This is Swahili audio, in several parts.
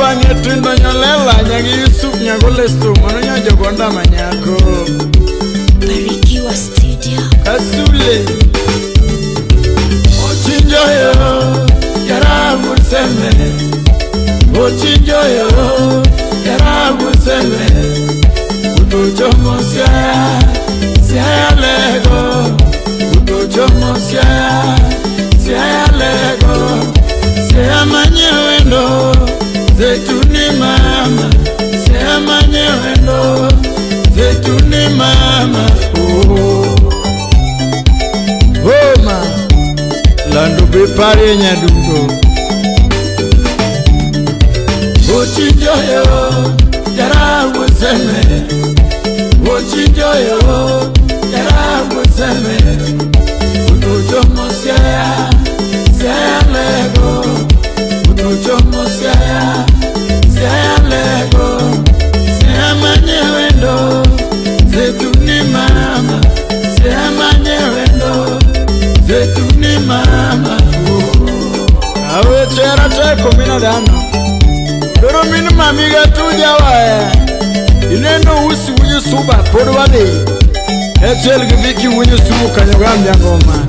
bangetrindo nyolela nyagi Yusuf nyagolesto mano nyajogonda manyako Barikiwa Studio Kasule Ochinjoyo Yarabu seme Ochinjoyo Yarabu seme Udojomo siya Siya lego Udojomo siya lego Siya manyewendo Zetuni mama Siya manyewendo Zetuni mama Homa Lando bepare nyadugo Ochinjoyo Yarabu seme Ochinjoyo Yarabu seme Udojomo siya lego Udojomo siya lego Siya manyewendo Zetuni mama Siya manyewendo Zetuni mama Awe chera teko mina dano Doro minu mamiga tuja wae Ineno usi wunye suba podo wade Echel giviki wunye subu kanyogambia ngoma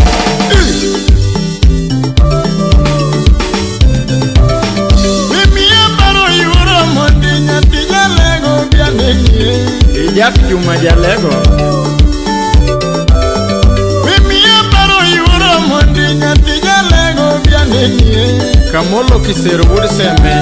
Mimi ambaro yuro mondi nyatija lego bia nenye Ijaki juma ja lego Mimi ambaro yuro mondi nyatija lego bia nenye Kamolo kisero wudi seme